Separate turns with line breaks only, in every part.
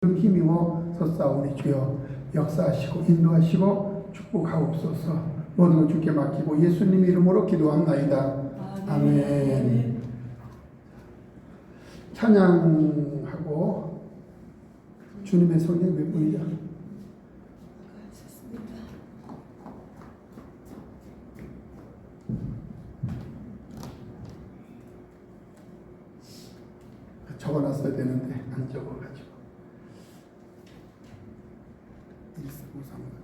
힘입어 섰사오니 주여 역사하시고 인도하시고 축복하옵소서. 모든 것 주께 맡기고 예수님 이름으로 기도합나이다. 아멘. 찬양하고 주님의 성령 몇 분이죠? 적어놨어야 되는데 안 적어가지고 1453.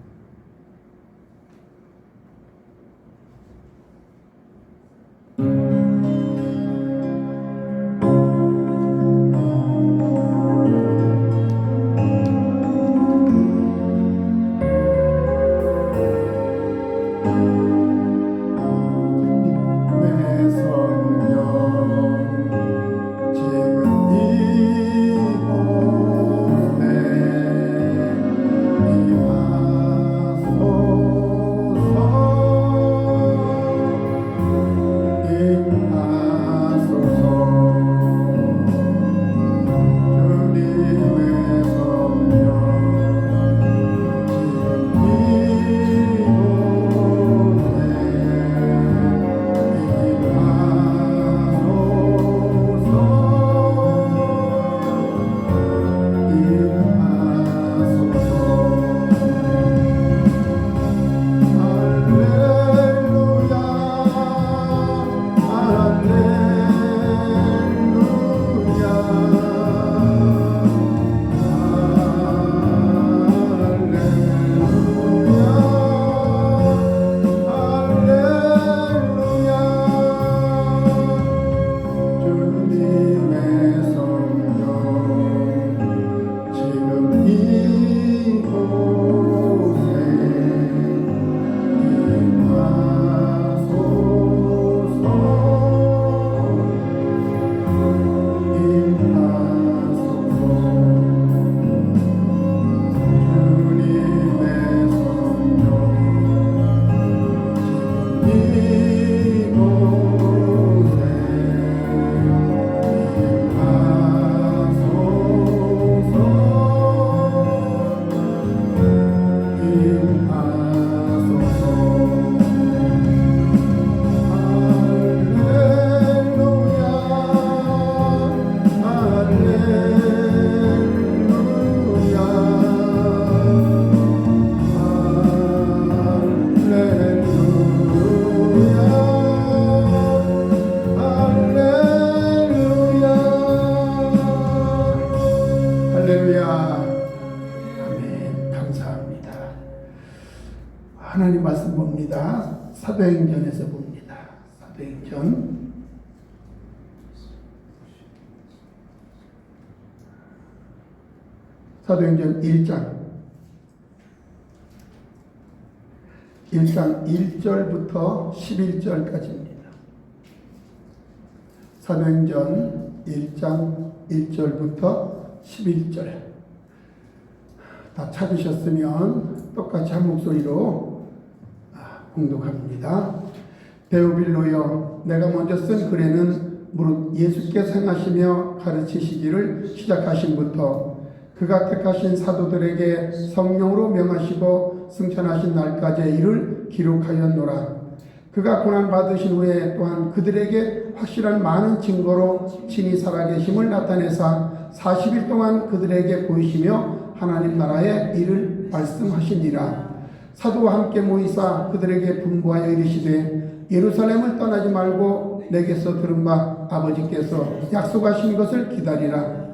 하나님 말씀 봅니다. 사도행전에서 봅니다. 사도행전 1장 1절부터 11절까지입니다. 사도행전 1장 1절부터 11절. 다 찾으셨으면 똑같이 한 목소리로 공독합니다. 데오빌로여, 내가 먼저 쓴 글에는 무릇 예수께서 행하시며 가르치시기를 시작하신부터 그가 택하신 사도들에게 성령으로 명하시고 승천하신 날까지의 일을 기록하였노라. 그가 고난받으신 후에 또한 그들에게 확실한 많은 증거로 친히 살아계심을 나타내사 40일 동안 그들에게 보이시며 하나님 나라의 일을 말씀하시니라. 사도와 함께 모이사 그들에게 분부하여 이르시되 예루살렘을 떠나지 말고 내게서 들은 바 아버지께서 약속하신 것을 기다리라.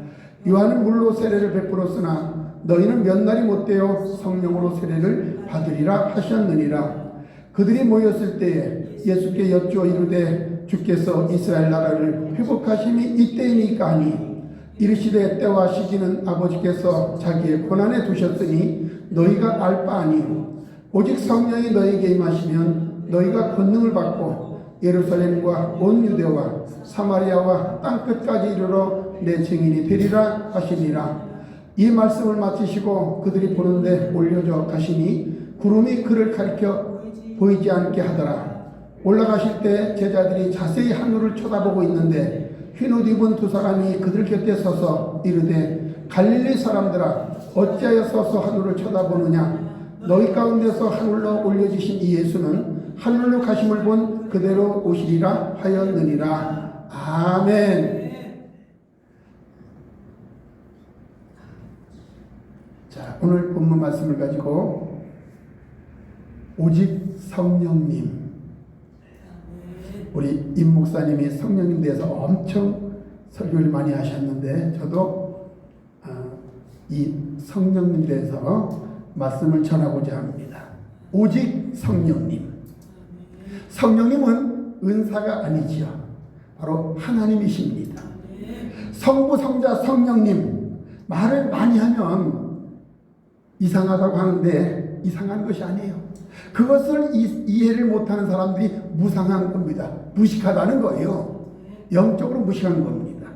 요한은 물로 세례를 베풀었으나 너희는 몇 날이 못되어 성령으로 세례를 받으리라 하셨느니라. 그들이 모였을 때에 예수께 여쭈어 이르되 주께서 이스라엘 나라를 회복하심이 이때이니까 하니 이르시되 때와 시기는 아버지께서 자기의 권한에 두셨으니 너희가 알 바 아니요 오직 성령이 너희에게 임하시면 너희가 권능을 받고 예루살렘과 온 유대와 사마리아와 땅끝까지 이르러 내 증인이 되리라 하시니라. 이 말씀을 마치시고 그들이 보는데 올려져 가시니 구름이 그를 가리켜 보이지 않게 하더라. 올라가실 때 제자들이 자세히 하늘을 쳐다보고 있는데 흰옷 입은 두 사람이 그들 곁에 서서 이르되 갈릴리 사람들아 어찌하여 서서 하늘을 쳐다보느냐. 너희 가운데서 하늘로 올려주신 이 예수는 하늘로 가심을 본 그대로 오시리라 하였느니라. 아멘. 자, 오늘 본문 말씀을 가지고 오직 성령님, 우리 임 목사님이 성령님 대해서 엄청 설교를 많이 하셨는데 저도 이 성령님 대해서 말씀을 전하고자 합니다. 오직 성령님. 성령님은 은사가 아니지요. 바로 하나님이십니다. 성부, 성자, 성령님 말을 많이 하면 이상하다고 하는데 이상한 것이 아니에요. 그것을 이해를 못하는 사람들이 무상한 겁니다. 무식하다는 거예요. 영적으로 무식한 겁니다.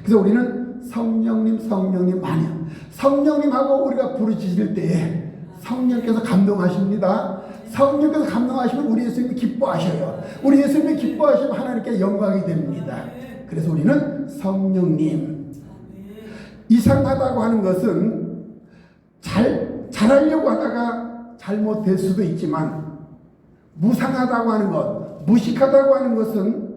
그래서 우리는 성령님, 성령님 많이 해요. 성령님하고 우리가 부르짖을 때에 성령께서 감동하십니다. 성령께서 감동하시면 우리 예수님이 기뻐하셔요. 우리 예수님이 기뻐하시면 하나님께 영광이 됩니다. 그래서 우리는 성령님. 이상하다고 하는 것은 잘하려고 하다가 잘못될 수도 있지만, 무상하다고 하는 것, 무식하다고 하는 것은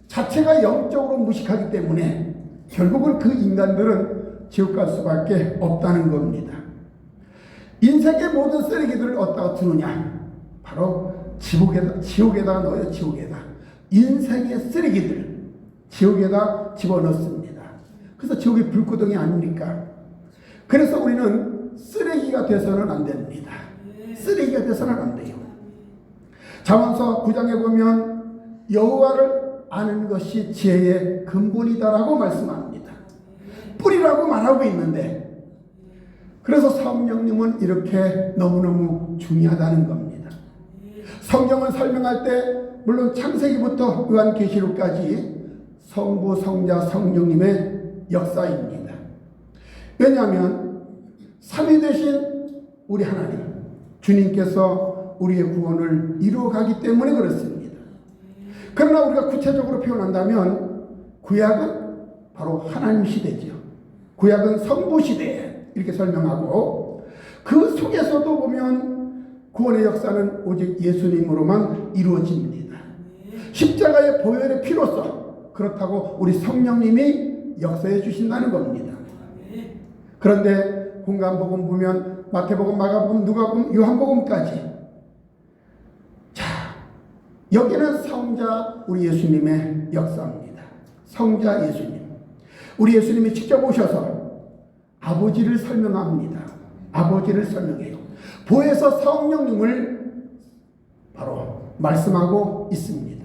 자체가 영적으로 무식하기 때문에 결국은 그 인간들은 지옥 갈 수밖에 없다는 겁니다. 인생의 모든 쓰레기들을 어디다가 두느냐? 바로 지옥에다 넣어요. 지옥에다. 인생의 쓰레기들 지옥에다 집어넣습니다. 그래서 지옥이 불구덩이 아닙니까? 그래서 우리는 쓰레기가 돼서는 안 됩니다. 쓰레기가 돼서는 안 돼요. 잠언서 9장에 보면 여호와를 아는 것이 지혜의 근본이다라고 말씀합니다. 뿌리라고 말하고 있는데, 그래서 성령님은 이렇게 너무너무 중요하다는 겁니다. 성경을 설명할 때 물론 창세기부터 요한계시록까지 성부, 성자, 성령님의 역사입니다. 왜냐하면 삼위 되신 우리 하나님, 주님께서 우리의 구원을 이루어가기 때문에 그렇습니다. 그러나 우리가 구체적으로 표현한다면 구약은 바로 하나님 시대죠. 구약은 성부 시대 이렇게 설명하고, 그 속에서도 보면 구원의 역사는 오직 예수님으로만 이루어집니다. 십자가의 보혈의 피로서 그렇다고 우리 성령님이 역사해 주신다는 겁니다. 그런데 공간복음 보면 마태복음, 마가복음, 누가복음, 요한복음까지, 자, 여기는 성자 우리 예수님의 역사입니다. 성자 예수님. 우리 예수님이 직접 오셔서 아버지를 설명합니다. 아버지를 설명해요. 보혜사 성령님을 바로 말씀하고 있습니다.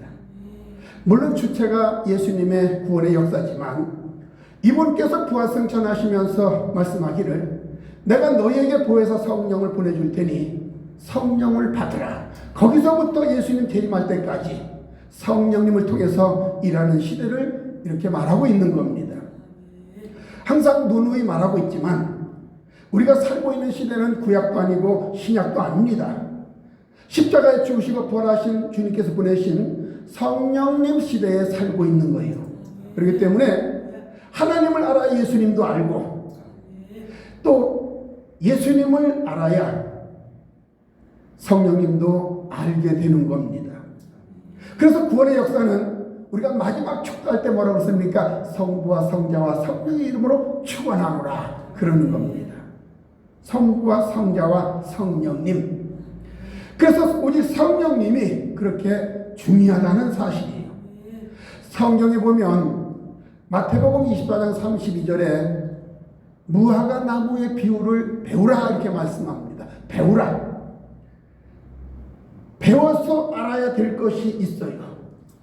물론 주체가 예수님의 구원의 역사지만 이분께서 부활승천하시면서 말씀하기를 내가 너희에게 보혜사 성령을 보내줄 테니 성령을 받으라. 거기서부터 예수님 재림할 때까지 성령님을 통해서 일하는 시대를 이렇게 말하고 있는 겁니다. 항상 누누이 말하고 있지만 우리가 살고 있는 시대는 구약도 아니고 신약도 아닙니다. 십자가에 죽으시고 부활하신 주님께서 보내신 성령님 시대에 살고 있는 거예요. 그렇기 때문에 하나님을 알아 예수님도 알고, 또 예수님을 알아야 성령님도 알게 되는 겁니다. 그래서 구원의 역사는 우리가 마지막 축도할 때 뭐라고 했습니까? 성부와 성자와 성령의 이름으로 축원하노라 그러는 겁니다. 성부와 성자와 성령님. 그래서 오직 성령님이 그렇게 중요하다는 사실이에요. 성경에 보면 마태복음 24장 32절에 무화과 나무의 비유를 배우라 이렇게 말씀합니다. 배우라. 배워서 알아야 될 것이 있어요.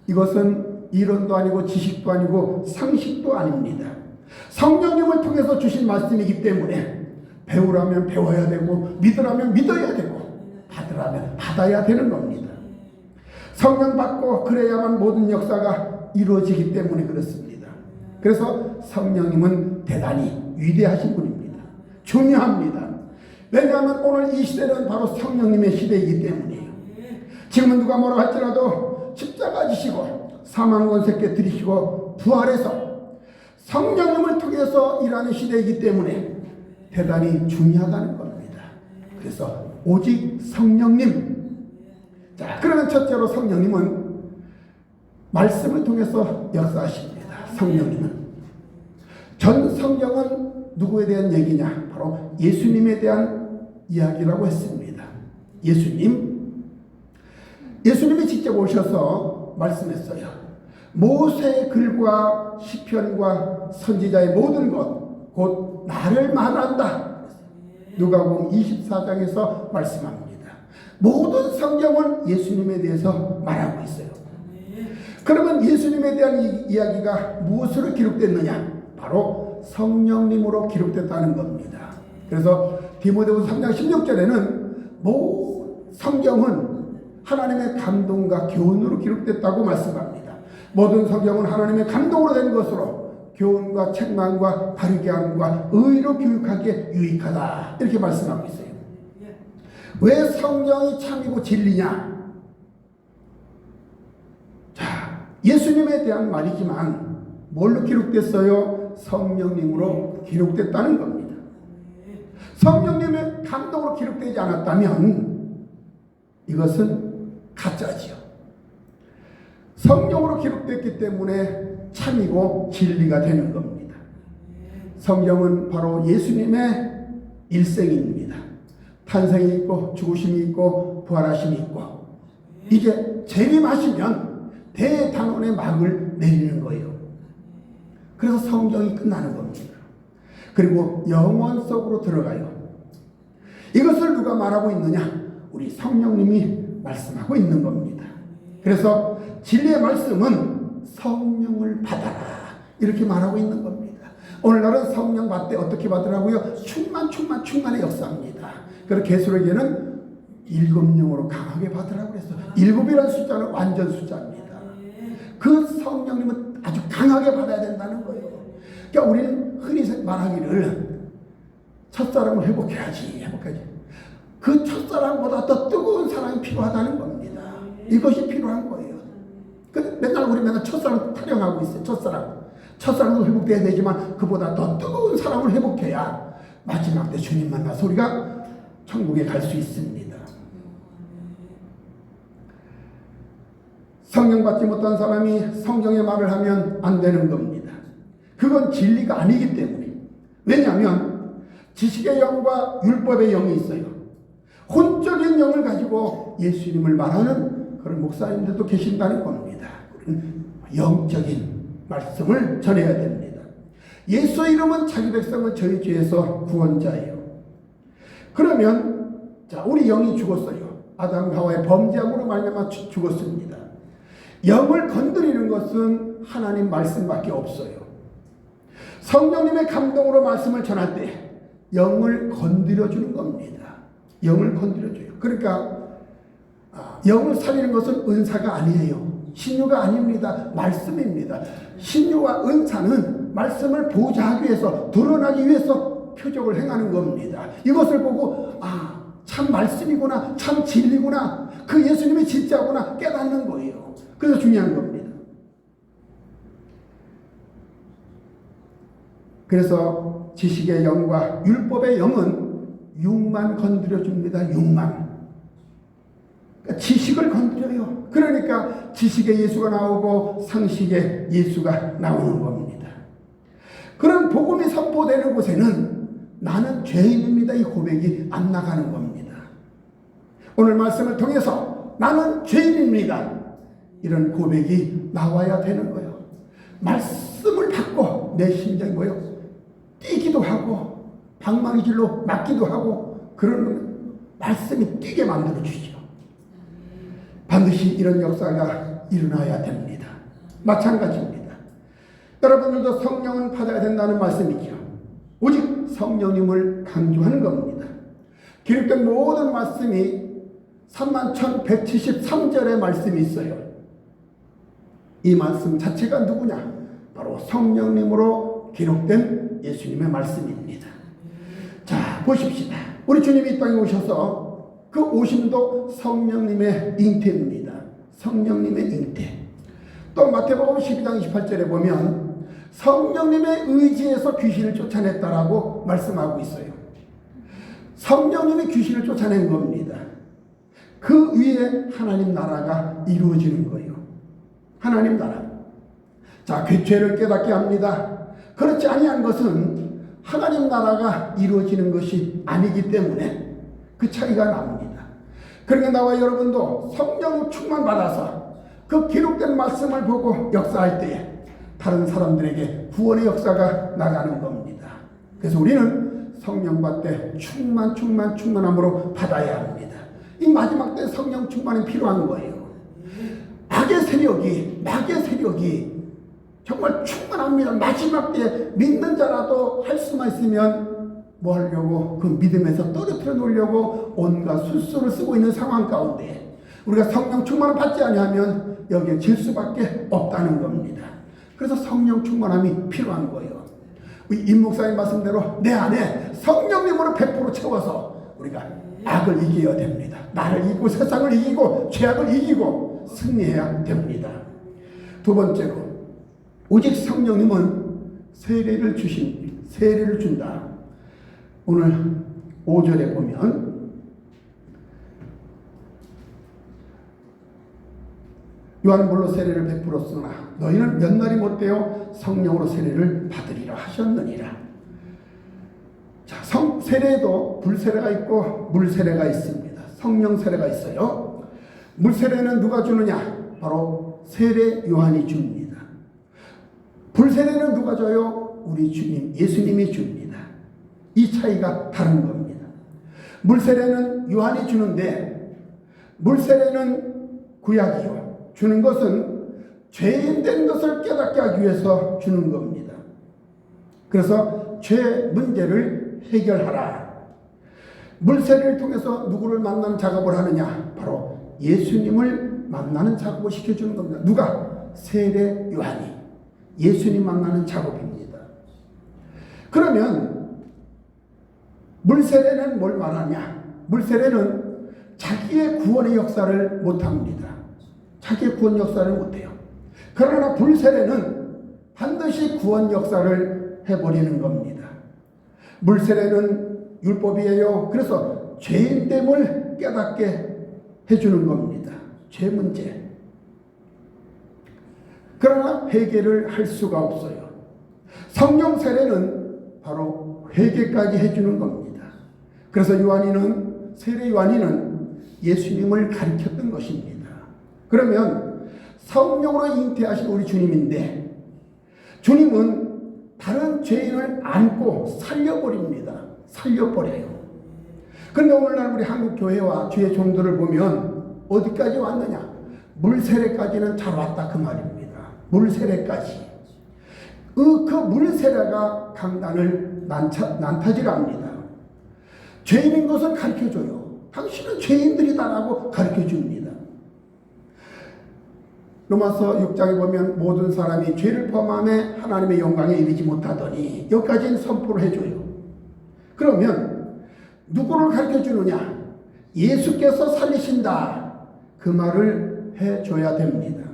이것은 이론도 아니고 지식도 아니고 상식도 아닙니다. 성령님을 통해서 주신 말씀이기 때문에 배우라면 배워야 되고, 믿으라면 믿어야 되고, 받으라면 받아야 되는 겁니다. 성령 받고 그래야만 모든 역사가 이루어지기 때문에 그렇습니다. 그래서 성령님은 대단히 위대하신 분입니다. 중요합니다. 왜냐하면 오늘 이 시대는 바로 성령님의 시대이기 때문이에요. 지금은 누가 뭐라 할지라도 십자가 지시고 사망 권세 깨뜨리시고 부활해서 성령님을 통해서 일하는 시대이기 때문에 대단히 중요하다는 겁니다. 그래서 오직 성령님. 자, 그러면 첫째로 성령님은 말씀을 통해서 역사하십니다. 성령님은. 전 성경은 누구에 대한 얘기냐? 바로 예수님에 대한 이야기라고 했습니다. 예수님이 직접 오셔서 말씀했어요. 모세의 글과 시편과 선지자의 모든 것, 곧 나를 말한다. 누가복음 24장에서 말씀합니다. 모든 성경은 예수님에 대해서 말하고 있어요. 그러면 예수님에 대한 이야기가 무엇으로 기록됐느냐? 바로 성령님으로 기록됐다는 겁니다. 그래서 디모데후서 3장 16절에는 성경은 하나님의 감동과 교훈으로 기록됐다고 말씀합니다. 모든 성경은 하나님의 감동으로 된 것으로 교훈과 책망과 바르게 함과 의로 교육하기에 유익하다. 이렇게 말씀하고 있어요. 왜 성경이 참이고 진리냐? 자, 예수님에 대한 말이지만 뭘로 기록됐어요? 성령님으로 기록됐다는 겁니다. 성령님의 감동으로 기록되지 않았다면 이것은 가짜지요. 성령으로 기록됐기 때문에 참이고 진리가 되는 겁니다. 성경은 바로 예수님의 일생입니다. 탄생이 있고 죽으심이 있고 부활하심이 있고 이제 재림하시면 대단원의 막을 내리는 거예요. 그래서 성경이 끝나는 겁니다. 그리고 영원 속으로 들어가요. 이것을 누가 말하고 있느냐? 우리 성령님이 말씀하고 있는 겁니다. 그래서 진리의 말씀은 성령을 받아라 이렇게 말하고 있는 겁니다. 오늘날은 성령 받되 어떻게 받으라고요? 충만의 역사입니다. 그래서 계시록에는 7영으로 강하게 받으라고 그랬어요. 7이라는 숫자는 완전 숫자입니다. 그 성령님은 아주 강하게 받아야 된다는 거예요. 그러니까 우리는 흔히 말하기를 첫사랑을 회복해야지. 그 첫사랑보다 더 뜨거운 사랑이 필요하다는 겁니다. 이것이 필요한 거예요. 우리 맨날 첫사랑 타령하고 있어요. 첫사랑도 회복돼야 되지만 그보다 더 뜨거운 사랑을 회복해야 마지막 때 주님 만나서 우리가 천국에 갈 수 있습니다. 성령 받지 못한 사람이 성경의 말을 하면 안 되는 겁니다. 그건 진리가 아니기 때문에. 왜냐하면 지식의 영과 율법의 영이 있어요. 혼적인 영을 가지고 예수님을 말하는 그런 목사님들도 계신다는 겁니다. 영적인 말씀을 전해야 됩니다. 예수의 이름은 자기 백성을 저희 죄에서 구원자예요. 그러면 자, 우리 영이 죽었어요. 아담 하와의 범죄함으로 말미암아 죽었습니다. 영을 건드리는 것은 하나님 말씀밖에 없어요. 성령님의 감동으로 말씀을 전할 때 영을 건드려주는 겁니다. 영을 건드려줘요. 그러니까 영을 살리는 것은 은사가 아니에요. 신유가 아닙니다. 말씀입니다. 신유와 은사는 말씀을 보좌하기 위해서, 드러나기 위해서 표적을 행하는 겁니다. 이것을 보고 참 말씀이구나, 참 진리구나, 그 예수님이 진짜구나 깨닫는 거예요. 그래서 중요한 겁니다. 그래서 지식의 영과 율법의 영은 육만 건드려줍니다. 육만. 그러니까 지식을 건드려요. 그러니까 지식의 예수가 나오고 상식의 예수가 나오는 겁니다. 그런 복음이 선포되는 곳에는 나는 죄인입니다. 이 고백이 안 나가는 겁니다. 오늘 말씀을 통해서 나는 죄인입니다. 이런 고백이 나와야 되는 거예요. 말씀을 받고 내 심장이 뛰기도 하고 방망이 질로 맞기도 하고 그런 말씀이 뛰게 만들어 주시죠. 반드시 이런 역사가 일어나야 됩니다. 마찬가지입니다. 여러분들도 성령을 받아야 된다는 말씀이죠. 오직 성령님을 강조하는 겁니다. 기록된 모든 말씀이 31,173절의 말씀이 있어요. 이 말씀 자체가 누구냐? 바로 성령님으로 기록된 예수님의 말씀입니다. 자, 보십시다. 우리 주님이 이 땅에 오셔서 그 오심도 성령님의 잉태입니다. 성령님의 잉태. 또 마태복음 12장 28절에 보면 성령님의 의지에서 귀신을 쫓아냈다라고 말씀하고 있어요. 성령님이 귀신을 쫓아낸 겁니다. 그 위에 하나님 나라가 이루어지는 거예요. 하나님 나라. 자, 죄를 깨닫게 합니다. 그렇지 아니한 것은 하나님 나라가 이루어지는 것이 아니기 때문에 그 차이가 납니다. 그러니까 나와 여러분도 성령 충만 받아서 그 기록된 말씀을 보고 역사할 때에 다른 사람들에게 구원의 역사가 나가는 겁니다. 그래서 우리는 성령 받되 충만함으로 받아야 합니다. 이 마지막 때 성령 충만이 필요한 거예요. 마귀의 세력이 정말 충만합니다. 마지막 때 믿는 자라도 할 수만 있으면 뭐 하려고 그 믿음에서 떨어뜨려 놓으려고 온갖 술수를 쓰고 있는 상황 가운데 우리가 성령 충만을 받지 아니하면 여기에 질 수밖에 없다는 겁니다. 그래서 성령 충만함이 필요한 거예요. 임 목사님 말씀대로 내 안에 성령님으로 100% 채워서 우리가 악을 이겨야 됩니다. 나를 이기고 세상을 이기고 죄악을 이기고 승리해야 됩니다. 두 번째로 오직 성령님은 세례를 준다. 오늘 5절에 보면 요한은 물로 세례를 베풀었으나 너희는 몇 날이 못되어 성령으로 세례를 받으리라 하셨느니라. 자, 세례에도 불세례가 있고 물세례가 있습니다. 성령 세례가 있어요. 물세례는 누가 주느냐? 바로 세례 요한이 줍니다. 불세례는 누가 줘요? 우리 주님 예수님이 줍니다. 이 차이가 다른 겁니다. 물세례는 요한이 주는데 물세례는 구약이요. 주는 것은 죄인된 것을 깨닫게 하기 위해서 주는 겁니다. 그래서 죄 문제를 해결하라. 물세례를 통해서 누구를 만나는 작업을 하느냐? 바로 예수님을 만나는 작업을 시켜주는 겁니다. 누가? 세례 요한이 예수님 만나는 작업입니다. 그러면 물세례는 뭘 말하냐? 물세례는 자기의 구원의 역사를 못합니다. 자기의 구원 역사를 못해요. 그러나 불세례는 반드시 구원 역사를 해버리는 겁니다. 물세례는 율법이에요. 그래서 죄인됨을 깨닫게 해주는 겁니다. 죄 문제. 그러나 회개를 할 수가 없어요. 성령 세례는 바로 회개까지 해주는 겁니다. 그래서 세례 요한이는 예수님을 가르쳤던 것입니다. 그러면 성령으로 잉태하신 우리 주님인데 주님은 다른 죄인을 안고 살려버립니다. 살려버려요. 그런데 오늘날 우리 한국 교회와 주의 종들을 보면 어디까지 왔느냐? 물세례까지는 잘 왔다 그 말입니다. 물세례까지. 그 물세례가 강단을 난타질합니다. 죄인인 것을 가르쳐줘요. 당신은 죄인들이다라고 가르쳐줍니다. 로마서 6장에 보면 모든 사람이 죄를 범함에 하나님의 영광에 이르지 못하더니 여기까지는 선포를 해줘요. 그러면 누구를 가르쳐주느냐? 예수께서 살리신다. 그 말을 해줘야 됩니다.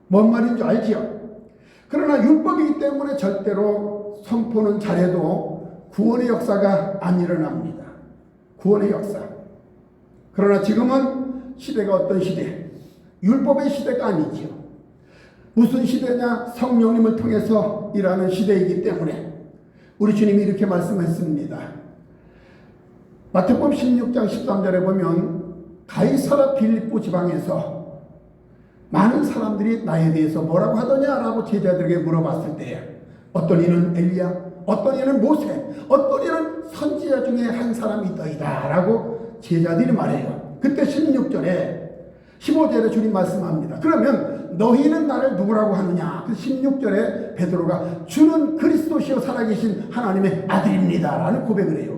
뭔 말인지 알지요? 그러나 율법이기 때문에 절대로 선포는 잘해도 구원의 역사가 안 일어납니다. 구원의 역사. 그러나 지금은 시대가 어떤 시대? 율법의 시대가 아니지요. 무슨 시대냐? 성령님을 통해서 일하는 시대이기 때문에 우리 주님이 이렇게 말씀했습니다. 마태복음 16장 13절에 보면 가이사라 빌립보 지방에서 많은 사람들이 나에 대해서 뭐라고 하더냐라고 제자들에게 물어봤을 때 어떤 이는 엘리야, 어떤 이는 모세, 어떤 이는 선지자 중에 한 사람이 있더이다 라고 제자들이 말해요. 그때 15절에 주님 말씀합니다. 그러면 너희는 나를 누구라고 하느냐? 그 16절에 베드로가 주는 그리스도시요 살아계신 하나님의 아들입니다 라는 고백을 해요.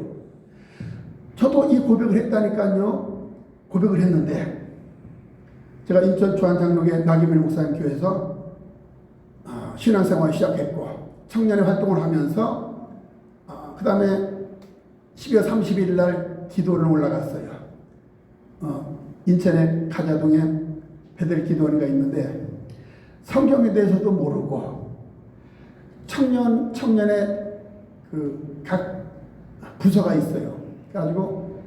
저도 이 고백을 했다니까요. 고백을 했는데 제가 인천 주안장로교 나기밀 목사님 교회에서 신앙생활을 시작했고 청년의 활동을 하면서 그 다음에 12월 30일 날 기도를 올라갔어요. 인천의 가자동에 베델 기도원이가 있는데 성경에 대해서도 모르고 청년의 그 각 부서가 있어요. 그래가지고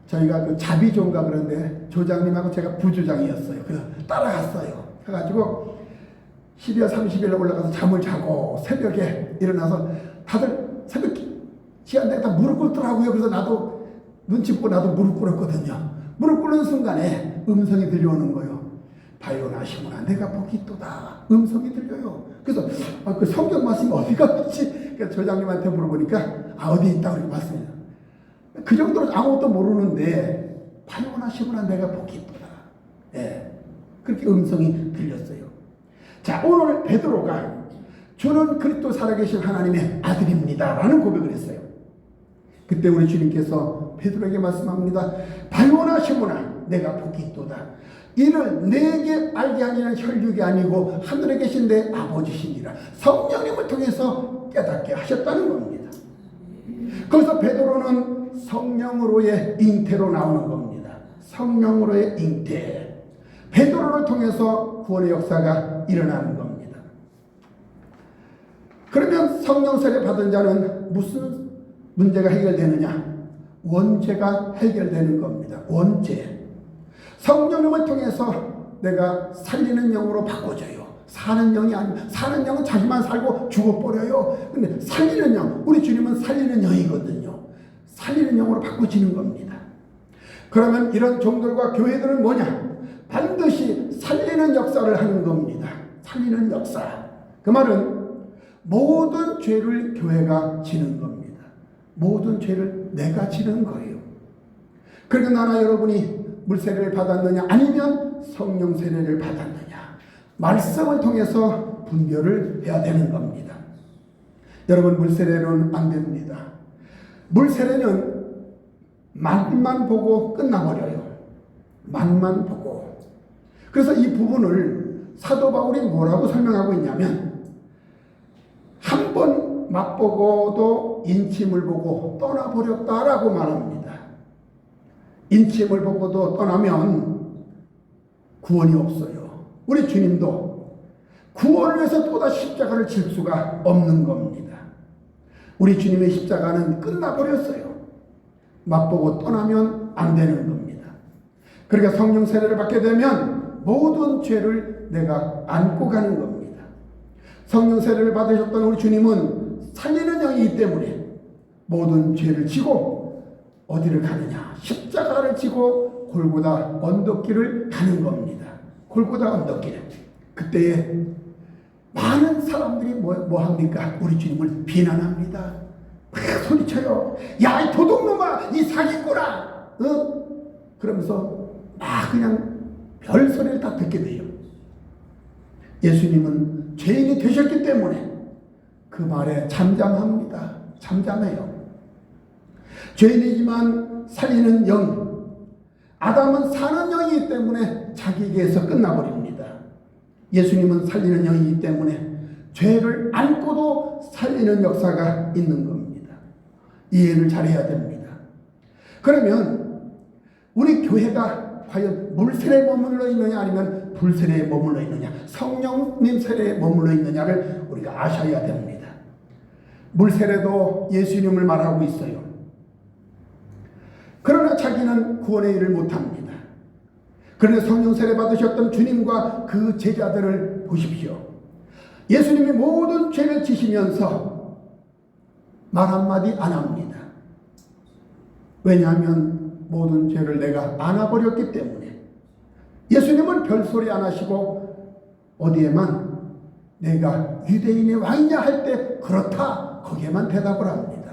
저희가 그 자비조인가 그런데 조장님하고 제가 부조장이었어요. 그래서 따라갔어요. 그래가지고 12월 30일에 올라가서 잠을 자고 새벽에 일어나서 다들 새벽 시간 되다 무릎 꿇더라고요. 그래서 나도 눈치 보고 나도 무릎 꿇었거든요. 무릎 꿇는 순간에 음성이 들려오는 거예요. 바요나시구나 내가 복이 있도다. 음성이 들려요. 그래서 그 성경 말씀이 어디가 있지? 그래서 조장님한테 물어보니까 어디 있다고 이렇게 말씀해요. 그 정도로 아무것도 모르는데 바요나시구나 내가 복이 있도다. 예, 그렇게 음성이 들렸어요. 자, 오늘 베드로가 주는 그리스도 살아계신 하나님의 아들입니다 라는 고백을 했어요. 그때 우리 주님께서 베드로에게 말씀합니다. 바요나시구나 내가 복이 있도다. 이를 내게 알게 하는 혈육이 아니고 하늘에 계신 내 아버지시니라. 성령님을 통해서 깨닫게 하셨다는 겁니다. 거기서 베드로는 성령으로의 잉태로 나오는 겁니다. 성령으로의 잉태. 베드로를 통해서 구원의 역사가 일어나는 겁니다. 그러면 성령 세례 받은 자는 무슨 문제가 해결되느냐? 원죄가 해결되는 겁니다. 원죄. 성령님을 통해서 내가 살리는 영으로 바꿔줘요. 사는 영이 아니고, 사는 영은 자기만 살고 죽어버려요. 근데 살리는 영, 우리 주님은 살리는 영이거든요. 살리는 영으로 바꿔지는 겁니다. 그러면 이런 종들과 교회들은 뭐냐? 반드시 살리는 역사를 하는 겁니다. 살리는 역사. 그 말은 모든 죄를 교회가 지는 겁니다. 모든 죄를 내가 지는 거예요. 그러니까 나나 여러분이 물세례를 받았느냐 아니면 성령 세례를 받았느냐 말씀을 통해서 분별을 해야 되는 겁니다. 여러분 물세례는 안 됩니다. 물세례는 맛만 보고 끝나버려요. 맛만 보고. 그래서 이 부분을 사도 바울이 뭐라고 설명하고 있냐면 한 번 맛보고도 인침을 보고 떠나버렸다라고 말합니다. 인침을 보고도 떠나면 구원이 없어요. 우리 주님도 구원을 위해서 또다시 십자가를 질 수가 없는 겁니다. 우리 주님의 십자가는 끝나버렸어요. 맛보고 떠나면 안 되는 겁니다. 그러니까 성령 세례를 받게 되면 모든 죄를 내가 안고 가는 겁니다. 성령 세례를 받으셨던 우리 주님은 살리는 영이기 때문에 모든 죄를 지고 어디를 가느냐? 십자가를 지고 골고다 언덕길을 가는 겁니다. 골고다 언덕길. 그때에 많은 사람들이 뭐 합니까? 우리 주님을 비난합니다. 막 소리쳐요. 야, 이 도둑놈아, 이 사기꾼아, 그러면서 막 그냥 별소리를 다 듣게 돼요. 예수님은 죄인이 되셨기 때문에 그 말에 잠잠합니다. 잠잠해요. 죄인이지만 살리는 영, 아담은 사는 영이기 때문에 자기에게서 끝나버립니다. 예수님은 살리는 영이기 때문에 죄를 안고도 살리는 역사가 있는 겁니다. 이해를 잘해야 됩니다. 그러면 우리 교회가 과연 물세례에 머물러 있느냐 아니면 불세례에 머물러 있느냐, 성령님 세례에 머물러 있느냐를 우리가 아셔야 됩니다. 물세례도 예수님을 말하고 있어요. 그러나 자기는 구원의 일을 못합니다. 그러나 성령 세례 받으셨던 주님과 그 제자들을 보십시오. 예수님이 모든 죄를 지시면서 말 한마디 안 합니다. 왜냐하면 모든 죄를 내가 안아버렸기 때문에. 예수님은 별소리 안 하시고 어디에만 내가 유대인의 왕이냐 할 때 그렇다 거기에만 대답을 합니다.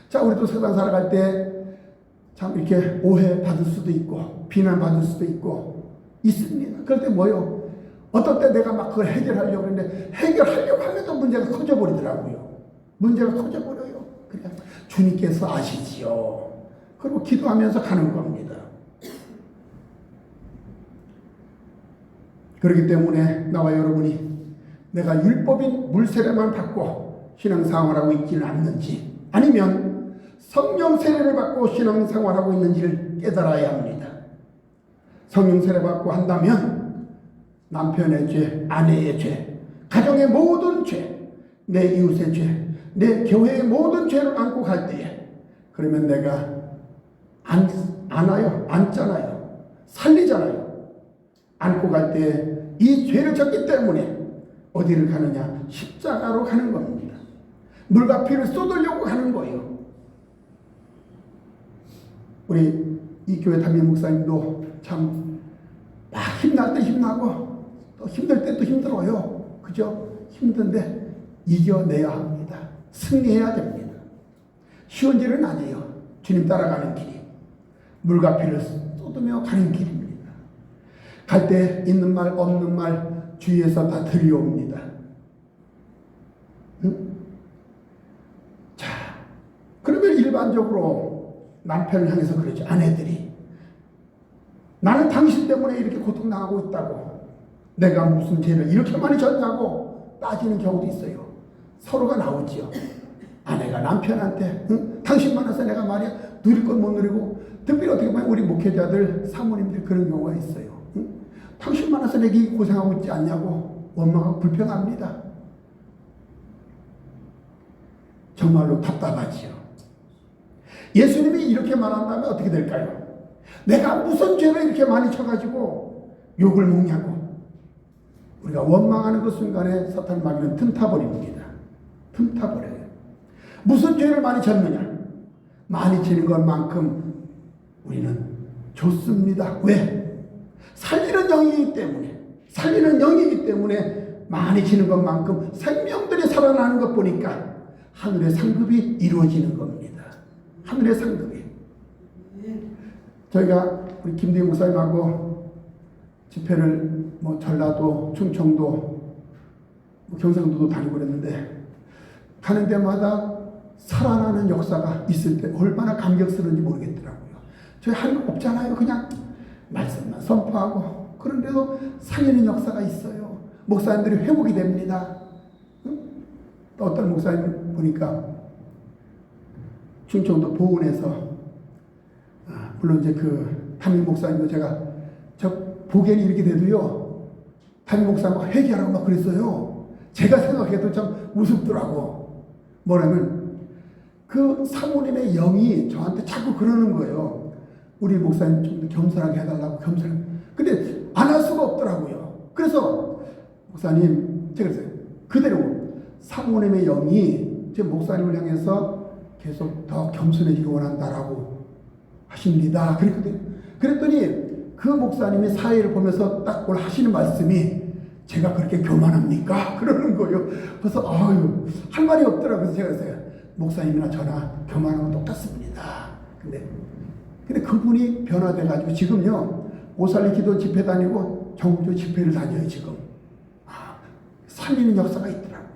자, 우리도 세상 살아갈 때 참 이렇게 오해받을 수도 있고 비난받을 수도 있고 있습니다. 그럴 때 뭐요? 어떤 때 내가 막 그걸 해결하려고 하는데 해결하려고 하면서 문제가 커져버리더라고요. 문제가 커져버려요. 그냥 주님께서 아시지요. 그리고 기도하면서 가는 겁니다. 그렇기 때문에 나와 여러분이 내가 율법인 물세례만 받고 신앙생활하고 있지는 않는지 아니면 성령 세례를 받고 신앙생활하고 있는지를 깨달아야 합니다. 성령 세례 받고 한다면 남편의 죄, 아내의 죄, 가정의 모든 죄, 내 이웃의 죄, 내 교회의 모든 죄를 안고 갈 때에, 그러면 내가 안잖아요. 살리잖아요. 안고 갈 때 이 죄를 졌기 때문에 어디를 가느냐? 십자가로 가는 겁니다. 물과 피를 쏟으려고 하는 거예요. 우리 이 교회 담임 목사님도 참 막 힘날 때 힘나고 또 힘들 때 또 힘들어요. 그죠? 힘든데 이겨내야 합니다. 승리해야 됩니다. 쉬운 길은 아니에요. 주님 따라가는 길이 물과 피를 쏟으며 가는 길입니다. 갈 때 있는 말 없는 말 주위에서 다 들려옵니다. 응? 자, 그러면 일반적으로 남편을 향해서 그러죠. 아내들이 나는 당신 때문에 이렇게 고통당하고 있다고, 내가 무슨 죄를 이렇게 많이 졌냐고 따지는 경우도 있어요. 서로가 나오지요. 아내가 남편한테 응? 당신 만나서 내가 말이야 누릴 건 못 누리고, 특별히 어떻게 보면 우리 목회자들 사모님들 그런 경우가 있어요. 응? 당신 만나서 내가 고생하고 있지 않냐고 원망하고 불평합니다. 정말로 답답하지요. 예수님이 이렇게 말한다면 어떻게 될까요? 내가 무슨 죄를 이렇게 많이 쳐가지고 욕을 먹냐고. 우리가 원망하는 그 순간에 사탄 마귀는 틈타버립니다. 틈타버려요. 무슨 죄를 많이 졌느냐? 많이 지는 것만큼 우리는 좋습니다. 왜? 살리는 영이기 때문에 많이 지는 것만큼 생명들이 살아나는 것 보니까 하늘의 상급이 이루어지는 겁니다. 하늘의 상급이. 저희가 우리 김대희 목사님하고 집회를 전라도, 충청도, 경상도도 다니고 그랬는데, 가는 데마다 살아나는 역사가 있을 때 얼마나 감격스러운지 모르겠더라고요. 저희 할 거 없잖아요. 그냥 말씀만 선포하고. 그런데도 살리는 역사가 있어요. 목사님들이 회복이 됩니다. 또 어떤 목사님 보니까 충청도 보은에서, 물론 이제 그 담임 목사님도 제가 보기에는 이렇게 돼도요, 담임 목사가 회개하라고 막 그랬어요. 제가 생각해도 참 우습더라고. 뭐냐면 그 사모님의 영이 저한테 자꾸 그러는 거예요. 우리 목사님 좀 더 겸손하게 해달라고. 근데 안 할 수가 없더라고요. 그래서 목사님, 제가 그랬어요. 그대로 사모님의 영이 제 목사님을 향해서 계속 더 겸손해지기 원한다라고 하십니다. 그랬더니 그 목사님이 사회를 보면서 딱 오늘 하시는 말씀이, 제가 그렇게 교만합니까? 그러는 거예요. 그래서 할 말이 없더라고요. 그래서 제가 그랬어요. 목사님이나 저나 교만하면 똑같습니다. 근데 그분이 변화돼가지고 지금요, 오살리 기도 집회 다니고 전국교 집회를 다녀요, 지금. 살리는 역사가 있더라고요.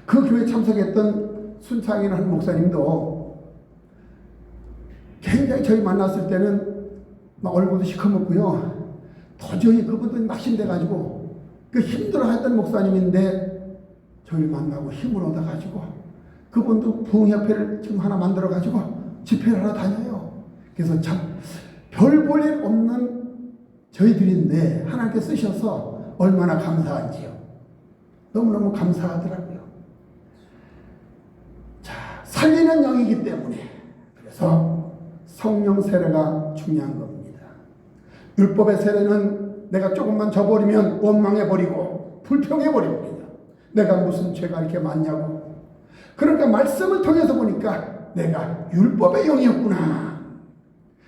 그 교회 참석했던 순창이라는 목사님도 굉장히 저희 만났을 때는 막 얼굴도 시커멓고요. 도저히 그분도 낙심돼가지고 힘들어했던 목사님인데 저희를 만나고 힘을 얻어가지고 그분도 부흥협회를 지금 하나 만들어가지고 집회를 하러 다녀요. 그래서 참 별 볼 일 없는 저희들인데 하나님께 쓰셔서 얼마나 감사한지요. 너무너무 감사하더라고요. 자, 살리는 영이기 때문에, 그래서 성령 세례가 중요한 겁니다. 율법의 세례는 내가 조금만 져버리면 원망해버리고 불평해버립니다. 내가 무슨 죄가 이렇게 많냐고. 그러니까 말씀을 통해서 보니까 내가 율법의 영이었구나.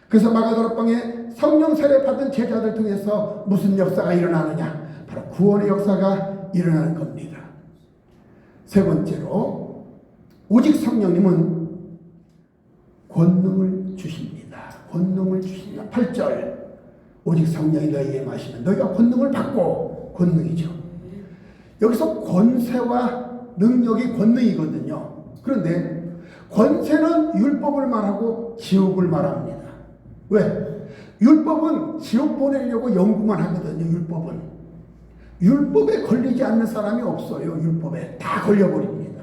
그래서 마가다락방에 성령 세례 받은 제자들 통해서 무슨 역사가 일어나느냐? 바로 구원의 역사가 일어나는 겁니다. 세 번째로, 오직 성령님은 권능을 주십니다. 권능을 주십니다. 8절, 오직 성령이 너희에게 임하시면 너희가 권능을 받고, 권능이죠. 여기서 권세와 능력이 권능이거든요. 그런데 권세는 율법을 말하고 지옥을 말합니다. 왜? 율법은 지옥 보내려고 연구만 하거든요. 율법에 걸리지 않는 사람이 없어요. 율법에 다 걸려버립니다.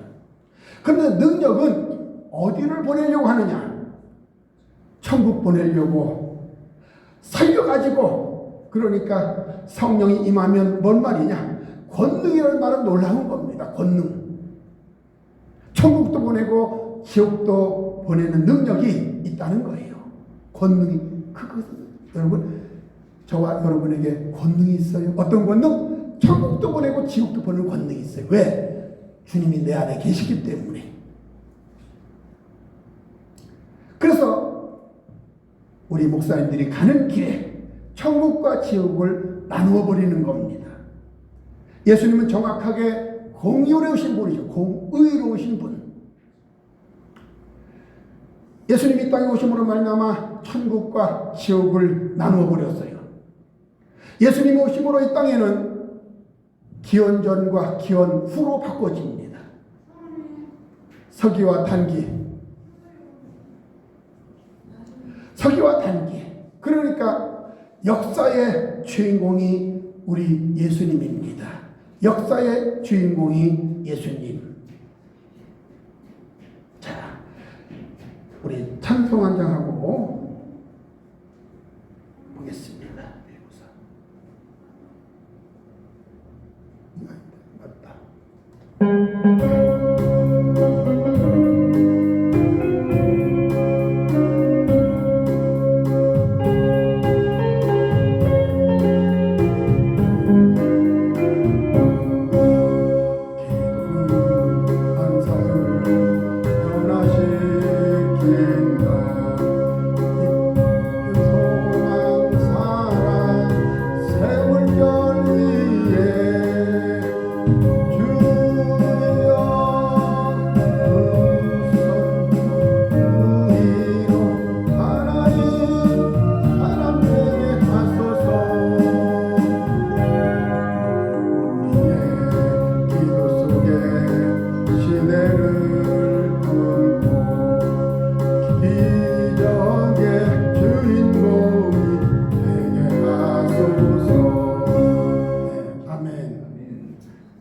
그런데 능력은 어디를 보내려고 하느냐? 천국 보내려고 살려가지고. 그러니까 성령이 임하면 뭔 말이냐? 권능이라는 말은 놀라운 겁니다. 권능. 천국도 보내고 지옥도 보내는 능력이 있다는 거예요. 권능이 그것은 여러분 저와 여러분에게 권능이 있어요. 어떤 권능? 천국도 보내고 지옥도 보내는 권능이 있어요. 왜? 주님이 내 안에 계시기 때문에. 그래서 우리 목사님들이 가는 길에 천국과 지옥을 나누어 버리는 겁니다. 예수님은 정확하게 공의로우신 분이죠. 공의로우신 분. 예수님이 이 땅에 오심으로 말미암아 천국과 지옥을 나누어 버렸어요. 예수님이 오심으로 이 땅에는 기원 전과 기원 후로 바꿔집니다. 서기와 단기. 서기와 단기. 그러니까 역사의 주인공이 우리 예수님입니다. 역사의 주인공이 예수님. 자, 우리 찬송 한 장 하고 보겠습니다. 맞다.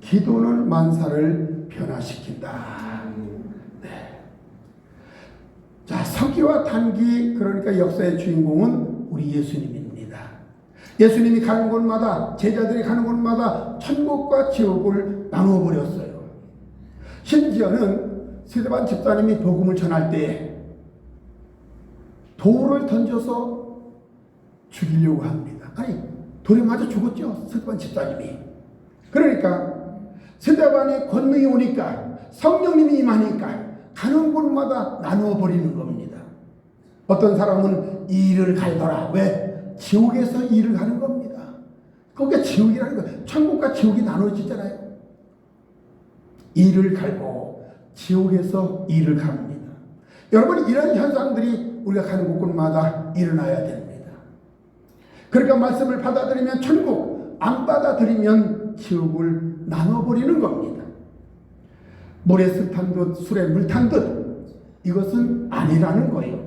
기도는 만사를 변화시킨다. 네. 자, 서기와 단기, 그러니까 역사의 주인공은 우리 예수님입니다. 예수님이 가는 곳마다, 제자들이 가는 곳마다 천국과 지옥을 나누어 버렸어요. 심지어는 스데반 집사님이 복음을 전할 때에 돌을 던져서 죽이려고 합니다. 아니, 돌에 맞아 죽었죠, 스데반 집사님이. 그러니까 스데반의 권능이 오니까, 성령님이 임하니까 가는 곳마다 나누어 버리는 겁니다. 어떤 사람은 이를 갈더라. 왜? 지옥에서 이를 가는 겁니다. 그게 지옥이라는 거예요. 천국과 지옥이 나눠지잖아요. 이를 갈고 지옥에서 이를 갑니다. 여러분, 이런 현상들이 우리가 가는 곳마다 일어나야 됩니다. 그러니까 말씀을 받아들이면 천국, 안 받아들이면 지옥을 나눠버리는 겁니다. 물에 쓱 탄 듯 술에 물 탄 듯 이것은 아니라는 거예요.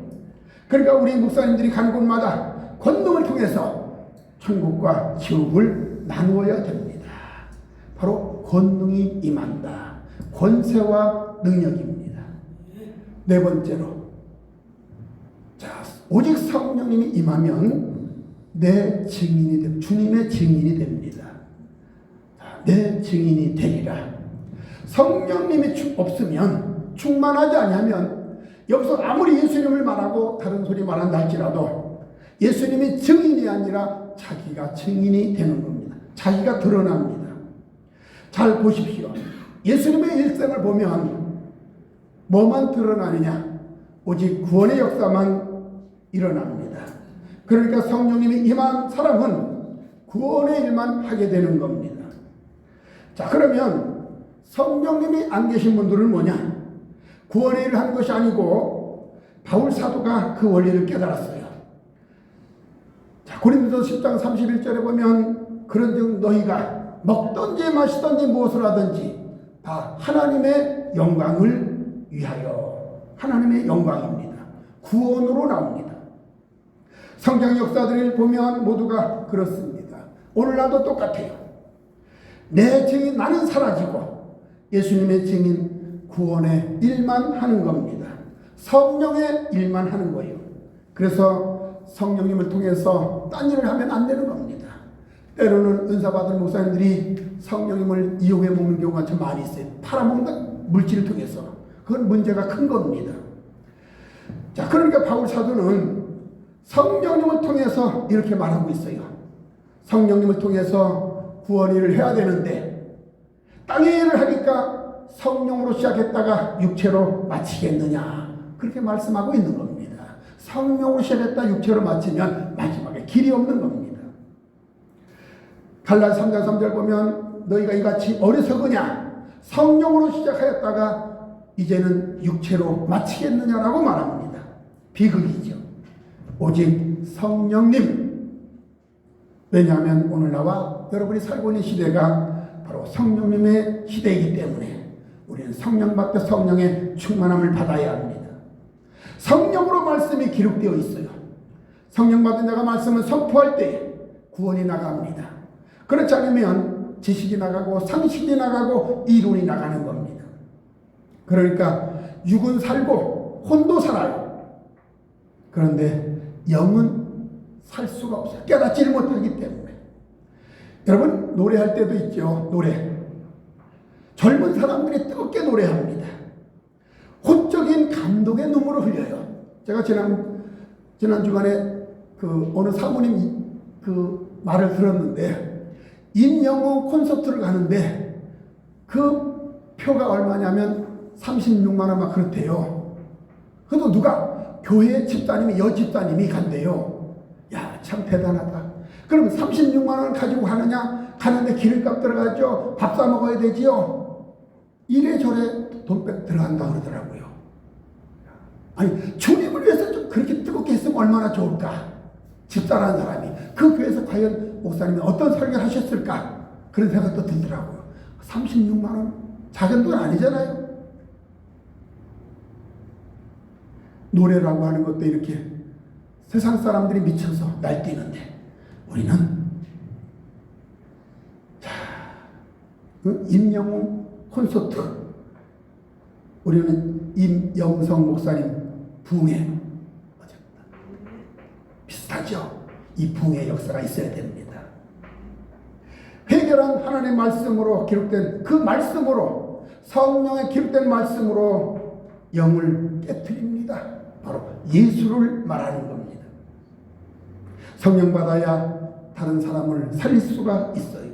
그러니까 우리 목사님들이 가는 곳마다 권능을 통해서 천국과 지옥을 나누어야 됩니다. 바로 권능이 임한다. 권세와 능력입니다. 네 번째로, 자, 오직 성령님이 임하면 내 증인이 됩니다. 주님의 증인이 됩니다. 내 증인이 되리라. 성령님이 없으면, 충만하지 아니하면, 여기서 아무리 예수님을 말하고 다른 소리 말한다 할지라도 예수님이 증인이 아니라 자기가 증인이 되는 겁니다. 자기가 드러납니다. 잘 보십시오. 예수님의 일생을 보면 뭐만 드러나느냐? 오직 구원의 역사만 일어납니다. 그러니까 성령님이 임한 사람은 구원의 일만 하게 되는 겁니다. 자, 그러면 성령님이 안 계신 분들은 뭐냐? 구원의 일을 하는 것이 아니고 바울 사도가 그 원리를 깨달았어요. 자, 고린도서 10장 31절에 보면 그런즉 너희가 먹든지 마시든지 무엇을 하든지 다 하나님의 영광을 위하여. 하나님의 영광입니다. 구원으로 나옵니다. 성경 역사들을 보면 모두가 그렇습니다. 오늘날도 똑같아요. 내 증인, 나는 사라지고 예수님의 증인, 구원의 일만 하는 겁니다. 성령의 일만 하는 거예요. 그래서 성령님을 통해서 딴 일을 하면 안 되는 겁니다. 때로는 은사받은 목사님들이 성령님을 이용해 먹는 경우가 참 많이 있어요. 팔아먹는 물질을 통해서. 그건 문제가 큰 겁니다. 자, 그러니까 바울 사도는 성령님을 통해서 이렇게 말하고 있어요. 성령님을 통해서 구원 일을 해야 되는데 땅의 일을 하니까 성령으로 시작했다가 육체로 마치겠느냐, 그렇게 말씀하고 있는 겁니다. 성령으로 시작했다 육체로 마치면 마지막에 길이 없는 겁니다. 갈라디아 3장 3절 보면 너희가 이같이 어리석으냐, 성령으로 시작하였다가 이제는 육체로 마치겠느냐라고 말합니다. 비극이죠. 오직 성령님. 왜냐하면 오늘 나와 여러분이 살고 있는 시대가 바로 성령님의 시대이기 때문에 우리는 성령 받고 성령의 충만함을 받아야 합니다. 성령으로 말씀이 기록되어 있어요. 성령 받은 자가 말씀을 선포할 때 구원이 나갑니다. 그렇지 않으면 지식이 나가고 상식이 나가고 이론이 나가는 겁니다. 그러니까 육은 살고 혼도 살아요. 그런데 영은 살 수가 없어요. 깨닫지 못하기 때문에. 여러분, 노래할 때도 있죠. 노래. 젊은 사람들이 뜨겁게 노래합니다. 호적인 감동의 눈물을 흘려요. 제가 지난 주간에 어느 사모님 말을 들었는데, 임영웅 콘서트를 가는데 그 표가 얼마냐면 36만 원 막 그렇대요. 그래도 누가? 교회 집사님이, 여집사님이 간대요. 야, 참 대단하다. 그럼 36만 원 가지고 가느냐? 가는데 기름값 들어가죠. 밥 사 먹어야 되지요. 이래저래 돈 들어간다 그러더라고요. 아니, 주님을 위해서 좀 그렇게 뜨겁게 했으면 얼마나 좋을까? 집사라는 사람이 그 교회에서 과연 목사님이 어떤 설교를 하셨을까? 그런 생각도 들더라고요. 36만 원 작은 돈 아니잖아요. 노래라고 하는 것도 이렇게 세상 사람들이 미쳐서 날뛰는데 우리는 임영웅 콘서트, 우리는 임영성 목사님 부흥회 비슷하죠. 이 부흥의 역사가 있어야 됩니다. 회개란 하나님의 말씀으로 기록된 그 말씀으로, 성령의 기록된 말씀으로 영을 깨트립니다. 바로 예수를 말하는 겁니다. 성령 받아야 다른 사람을 살릴 수가 있어요.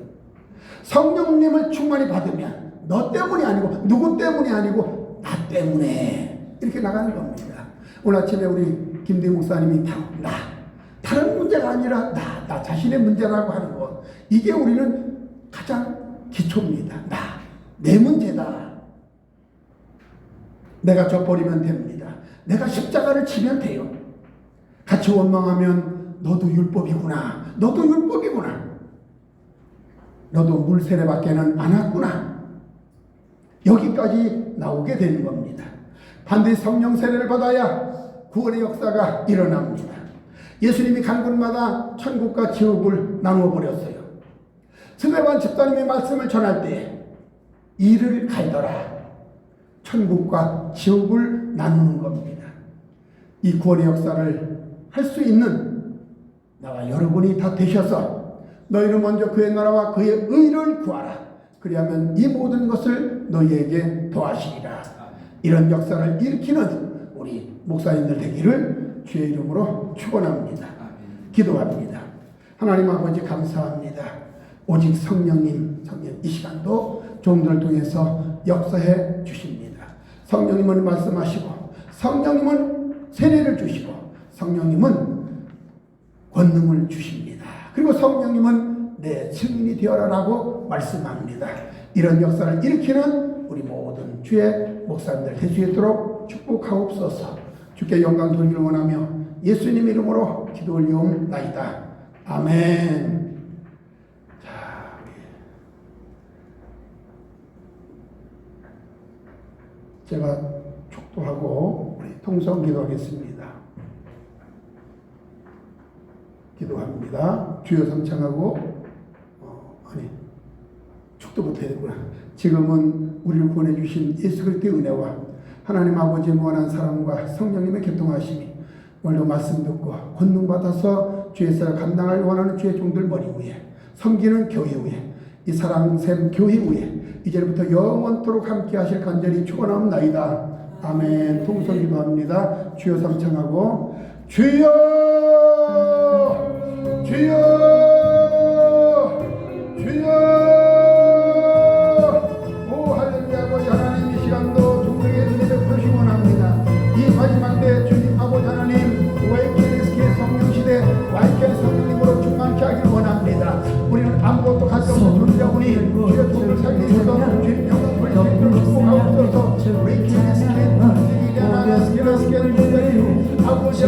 성령님을 충만히 받으면 너 때문이 아니고 누구 때문이 아니고 나 때문에 이렇게 나가는 겁니다. 오늘 아침에 우리 김대 목사님이 다른 문제가 아니라 나 자신의 문제라고 하는 것, 이게 우리는 가장 기초입니다. 내 문제다. 내가 져버리면 됩니다. 내가 십자가를 지면 돼요. 같이 원망하면 너도 율법이구나. 너도 율법이구나. 너도 물 세례밖에는 안 왔구나. 여기까지 나오게 되는 겁니다. 반드시 성령 세례를 받아야 구원의 역사가 일어납니다. 예수님이 간 곳마다 천국과 지옥을 나누어 버렸어요. 스데반 집사님의 말씀을 전할 때 이를 갈더라. 천국과 지옥을 나누는 겁니다. 이 구원의 역사를 할 수 있는 나와 여러분이 다 되셔서 너희는 먼저 그의 나라와 그의 의를 구하라. 그리하면 이 모든 것을 너희에게 더하시리라. 이런 역사를 일으키는 우리 목사님들 되기를 주의 이름으로 축원합니다. 기도합니다. 하나님 아버지 감사합니다. 오직 성령님 이 시간도 종들을 통해서 역사해 주십니다. 성령님은 말씀하시고, 성령님은 세례를 주시고, 성령님은 권능을 주십니다. 그리고 성령님은 내 증인이 되어라라고 말씀합니다. 이런 역사를 일으키는 우리 모든 주의 목사님들 될 수 있도록 축복하옵소서. 주께 영광 돌리기를 원하며 예수님 이름으로 기도 올리옵나이다. 아멘. 자, 제가 축도하고 우리 통성 기도하겠습니다. 기도합니다. 주여 삼창하고 축도부터 해야 되구나. 지금은 우리를 보내주신 예수 그리스도의 은혜와 하나님 아버지의 무한한 사랑과 성령님의 교통하심이 오늘도 말씀 듣고 권능 받아서 주의 사를 감당하기 원하는 주의 종들 머리 위에, 섬기는 교회 위에, 이 사랑샘 교회 위에 이제부터 영원토록 함께 하실 간절히 축원하옵나이다. 아멘. 통성 기도합니다. 주여 삼창하고 주여 주여 주여. 오 할렐루야. 아버지 하나님 이 시간도 종들에게 은혜 베푸시기 원합니다. 이 마지막 때 주님 아버지 하나님 YKSK 성령시대 YK 성령님으로 충만케 하기를 원합니다. 우리는 아무것도 가져 없는 존재하오니 주여 종을 살리셔서 주님 영광 돌리시기를 축복하옵소서. YKSK 아버지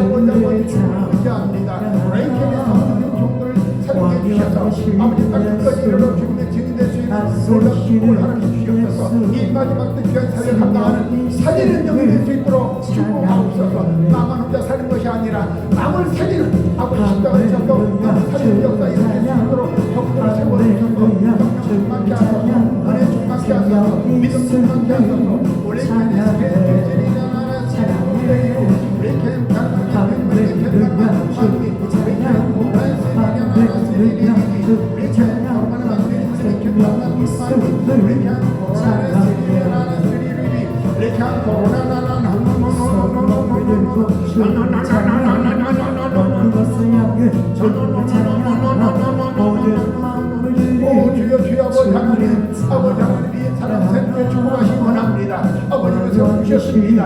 축복합니다. YKSK 성령님 종들을 사랑해 주셔서 아버지 땅끝까지 이르러 주님의 증인 될 수 있는 놀라운 축복을 하나님 주시옵소서. 이 마지막 때 귀한 사역을 감당하는 살리는 영이 될 수 있도록 축복하옵소서. 나만 혼자 사는 것이 아니라 남을 살리는 아버지 십자가를 잡고 남을 살리는 역사 일어날 수 있도록 적들을 세워주셔서 성령 충만케 하소서. 은혜 충만케 하소서. 믿음 충만케 하소서. 우리 주여 주여 아버지 하나님 아버지 하나님 사람 생명에 축복하시기 원합니다. 아버지께서 주셨습니다.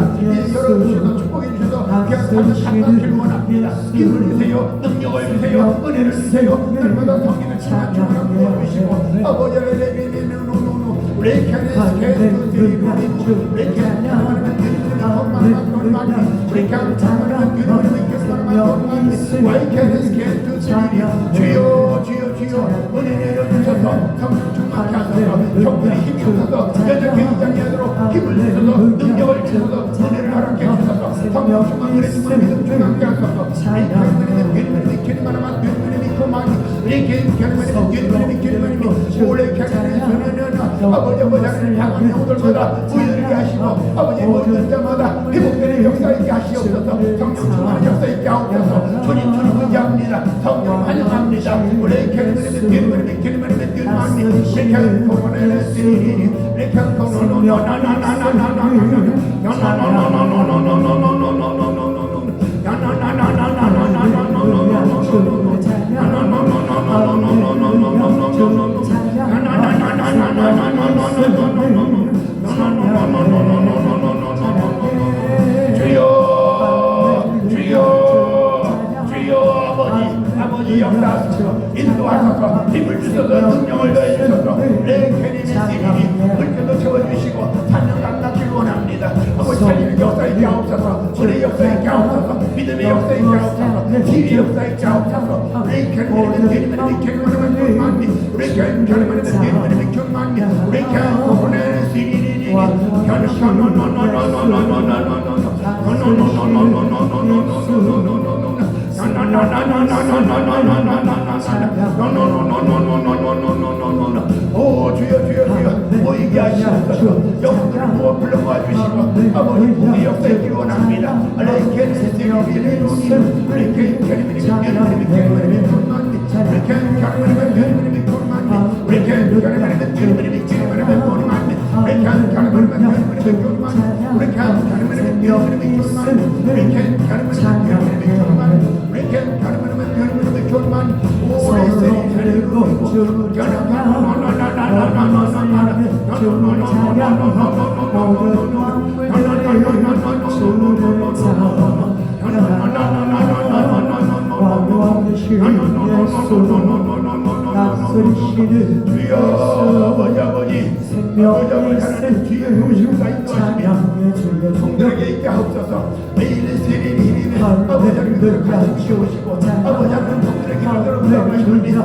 열어주셔서 축복해 주셔서 그냥 삶을 원합니다. 힘을 주세요. 능력을 주세요. 은혜를 주세요. 날마다 성기를 충만하게 도와주시고 아버지 하나님 주여 주여 주여 은혜 내려주셔서 성령 충만케 하소서. 정부의 힘이 없어서 여전히 이장이 하도록 힘을 주셔서 능력을 주셔서 은혜를 허락해 주셔서 성령 충만케 하소서. 믿음 충만케 하소서. 아버지 아버지를 향한 영혼들마다 우연하게 하시고 아버지 모든 자마다 회복되는 역사 있게 하시옵소서. 성령 충만한 역사 있게 하옵소서. 주님 주님 의지합니다. 성령 환영합니다. 우리 교회는 아버지 역사하소서. 인도하소서. 힘을 주셔서 능력을 더해주셔서 레이케님의 시리니 물결도 채워주시고 찬양 감당길 원합니다. 아버지 살리는 역사 있게 하옵소서. 은혜의 역사 있게 하옵소서. 믿음의 역사 있게 하옵소서. 지혜의 역사 있게 하옵소서. 레이케님의 오 주여 주여 주여 모이게 하시옵소서. 영혼들을 모아 불러모아 주시고 아버지 우리 역사에 기를 원합니다. 성들에게 있게 하옵소서. 매일의 세례님이 아버지 하나님을 가르치시고 아버지 하나님 성들에게 하도록 믿습니다.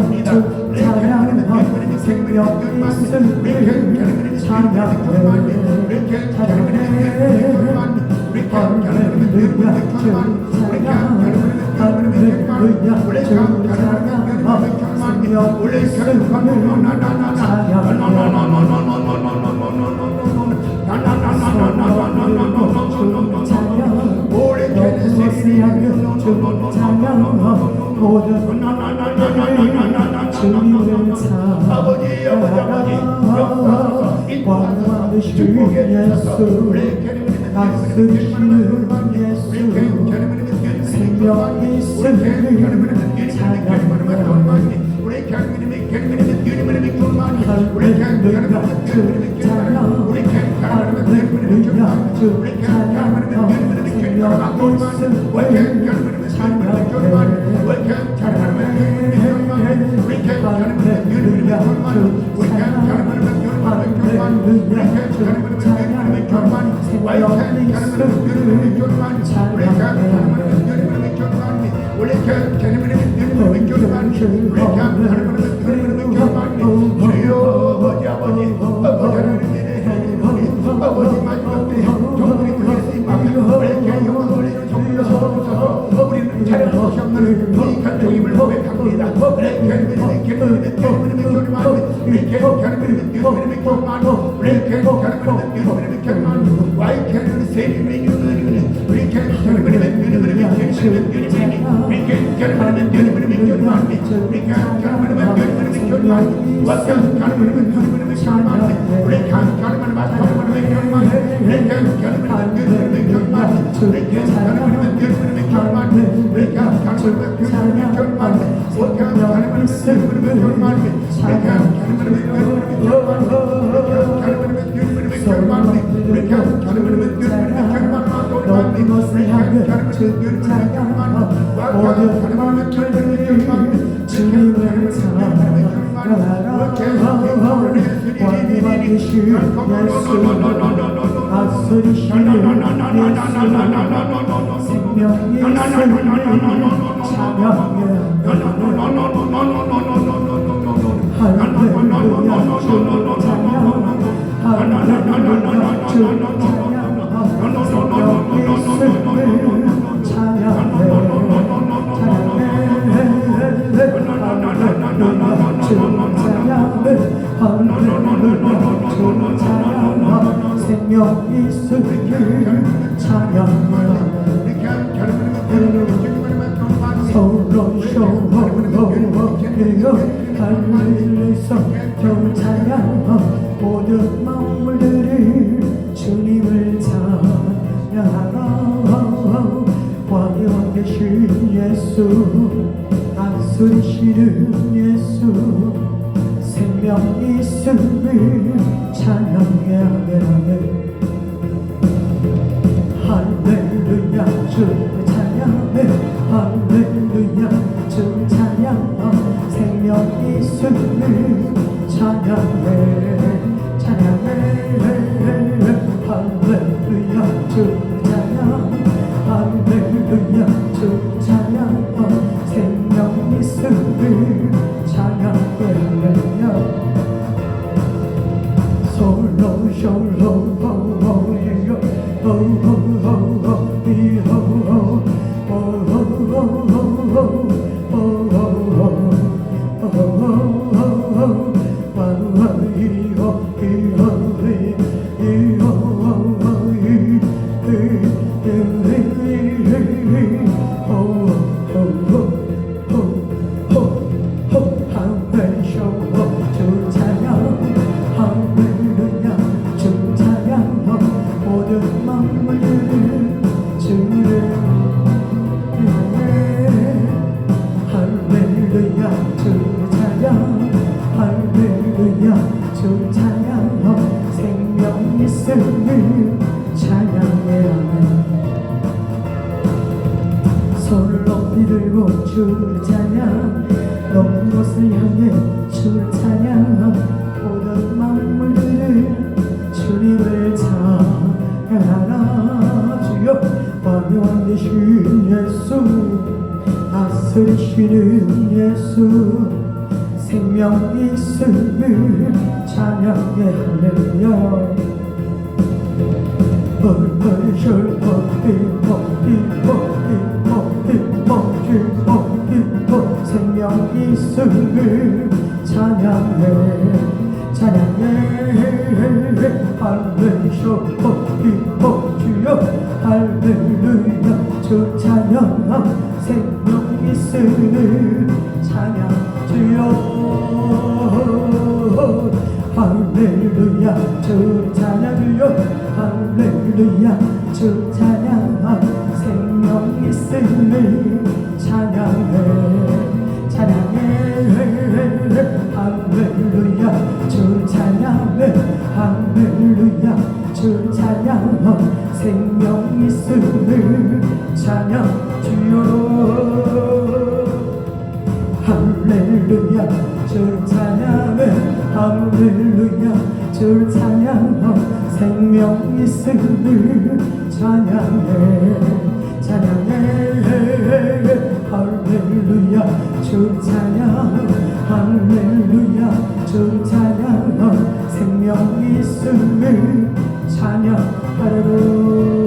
아버지 아버지 아버지 축복해 주셔서
다스리시는 예수 생명 있음을 찬양합니다. 우리는 차례 없이 없는 이 간증임을 고백합니다. 주님을 찬양하라. 왕이신 예수 다스리시는 예수 생명이 있음을 찬양해. 할렐루야 주 찬양. 할렐루야 주 찬양. 생명이 있음을 찬양해. 생명 있으길 찬양하라. 서로 쇼호호호여 하늘에서 겨우 찬양. 모든 만물들이 주님을 찬양하라. 왕이 왕되신 예수 다스리시는 예수 생명 있음을 찬양해. 할렐루야 주 찬양해. 할렐루야 주 찬양. 생명 있음을 찬양해. 할렐루야 주 찬양. 할렐루야 주 찬양. 생명 있음을 찬양해. 솔로 솔로 호호호여 호호호호 이호호 호호호호 호호호호 와이호 이호이 이호이 주 찬양. 생명 있음을 찬양해. 손을 높이 들고 주를 찬양. 높은 곳을 향해 주를 찬양. 모든 만물들을 주님을 찬양하라. 주여 왕이 왕되신 예수 다스리시는 예수 생명 있음을 찬양해. 할렐루야. 생명 있음을 찬양해. 주여 할렐루야 주 찬양. 생명 있음을 찬양. 주여 할렐루야 주 찬양. 주여 할렐루야
할렐루야 주 찬양 생명 있음을 찬양해 할렐루야 주 찬양 할렐루야 주 찬양 생명 있음을 찬양 주여 할렐루야 주 찬양해 할렐루야 주 찬양 생명 있음을 찬양해 할렐루야 주 찬양 할렐루야 주 찬양 생명 있음을 찬양 할렐루야